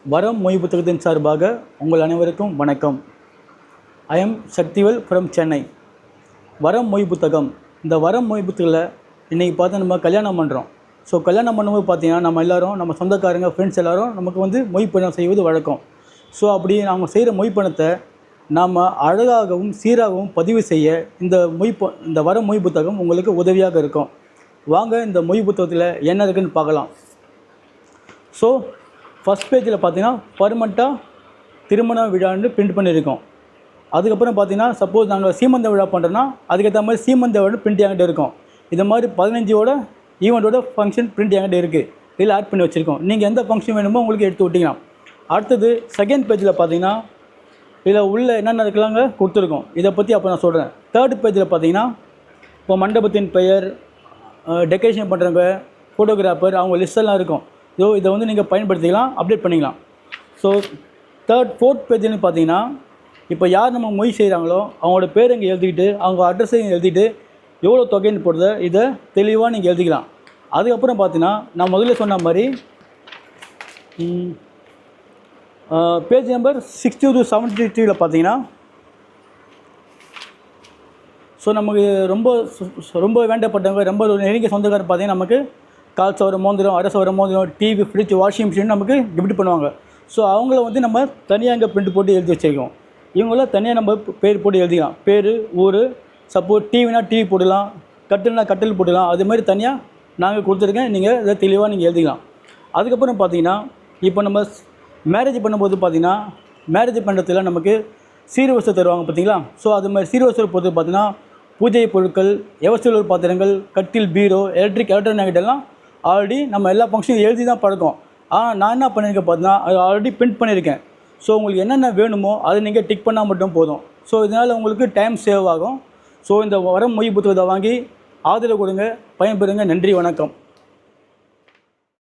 வரம் மொய் புத்தகத்தின் சார்பாக உங்கள் அனைவருக்கும் வணக்கம். I am Sakthivel from Chennai. வரம் மொய் புத்தகம். இந்த வரம் மொய் புத்தகத்தில் இன்றைக்கி பார்த்து நம்ம கல்யாணம் பண்ணுறோம். ஸோ கல்யாணம் பண்ணும்போது பார்த்திங்கன்னா நம்ம எல்லோரும், நம்ம சொந்தக்காரங்க, ஃப்ரெண்ட்ஸ் எல்லோரும் நமக்கு வந்து மொய் பணம் செய்வது வழக்கம். ஸோ அப்படி நம்ம செய்கிற மொய் பணத்தை நாம் அழகாகவும் சீராகவும் பதிவு செய்ய இந்த வரம் மொய் புத்தகம் உங்களுக்கு உதவியாக இருக்கும். வாங்க இந்த மொய் புத்தகத்தில் என்ன இருக்குதுன்னு பார்க்கலாம். ஸோ ஃபஸ்ட் பேஜில் பார்த்தீங்கன்னா பர்மனெண்ட்டாக திருமண விழான்னு பிரிண்ட் பண்ணியிருக்கோம். அதுக்கப்புறம் பார்த்தீங்கன்னா சப்போஸ் நாங்கள் சீமந்த விழா பண்ணுறோன்னா அதுக்கேற்ற மாதிரி சீமந்த விழா பிரிண்ட் என்கிட்ட இருக்கும். இது மாதிரி 15ஓட ஈவெண்ட்டோட ஃபங்க்ஷன் பிரிண்ட் என்கிட்ட இருக்குது. இதில் ஆட் பண்ணி வச்சுருக்கோம். நீங்கள் எந்த ஃபங்க்ஷன் வேணுமோ உங்களுக்கு எடுத்து விட்டிங்கன்னா. அடுத்தது செகண்ட் பேஜில் பார்த்தீங்கன்னா இதில் உள்ள என்னென்ன இருக்கலாங்க கொடுத்துருக்கோம். இதை பற்றி அப்போ நான் சொல்கிறேன். தேர்ட் பேஜில் பார்த்தீங்கன்னா இப்போ மண்டபத்தின் பெயர், டெக்கரேஷன் பண்ணுறவங்க, ஃபோட்டோகிராஃபர், அவங்க லிஸ்டெல்லாம் இருக்கும். ஸோ இதை வந்து நீங்கள் பயன்படுத்திக்கலாம், அப்டேட் பண்ணிக்கலாம். ஸோ ஃபோர்த் பேஜ்னு பார்த்தீங்கன்னா இப்போ யார் நம்ம மொய் செய்கிறாங்களோ அவங்களோட பேர் இங்கே எழுதிக்கிட்டு, அவங்க அட்ரஸையும் எழுதிட்டு, எவ்வளோ தொகைன்னு போடுறத இதை தெளிவாக நீங்கள் எழுதிக்கலாம். அதுக்கப்புறம் பார்த்தீங்கன்னா நான் முதல்ல சொன்ன மாதிரி பேஜ் நம்பர் 60 to 73 பார்த்தீங்கன்னா ஸோ நமக்கு ரொம்ப வேண்டப்பட்டவங்க, ரொம்ப நெருங்கிய சொந்தக்காரர் பார்த்தீங்கன்னா நமக்கு கால் சவர மோதிரம், அரை சவர மோதிரம், டிவி, ஃப்ரிட்ஜ், வாஷிங் மிஷின் நமக்கு கிஃப்ட் பண்ணுவாங்க. ஸோ அவங்கள வந்து நம்ம தனியாக இங்கே பிரிண்ட் போட்டு எழுதி வச்சுருக்கோம். இவங்கள தனியாக நம்ம பேர் போட்டு எழுதிக்கலாம். பேர், ஊர், சப்போஸ் டிவினா டிவி போடலாம், கட்டில்னா கட்டில் போடலாம். அதுமாதிரி தனியாக நாங்கள் கொடுத்துருக்கேன். நீங்கள் இதை தெளிவாக நீங்கள் எழுதிக்கலாம். அதுக்கப்புறம் பார்த்தீங்கன்னா இப்போ நம்ம மேரேஜ் பண்ணும்போது பார்த்தீங்கன்னா மேரேஜ் பண்ணுறதுல நமக்கு சீர்வரிசை தருவாங்க பார்த்தீங்களா. ஸோ அது மாதிரி சீர்வரிசை பொறுத்து பார்த்தீங்கன்னா பூஜை பொருட்கள், எவசியல் பாத்திரங்கள், கட்டில், பீரோ, எலக்ட்ரானிக் எல்லாம் ஆல்ரெடி நம்ம எல்லா ஃபங்க்ஷனும் எழுதி தான் பழக்கம். ஆனால் நான் என்ன பண்ணியிருக்கேன் பார்த்தீங்கன்னா அது ஆல்ரெடி பிரிண்ட் பண்ணியிருக்கேன். ஸோ உங்களுக்கு என்னென்ன வேணுமோ அதை நீங்கள் டிக் பண்ணால் மட்டும் போதும். ஸோ இதனால் உங்களுக்கு டைம் சேவ் ஆகும். ஸோ இந்த வரம் மொய் புத்தகத்தை வாங்கி ஆதரவு கொடுங்க, பயன்பெறுங்க. நன்றி, வணக்கம்.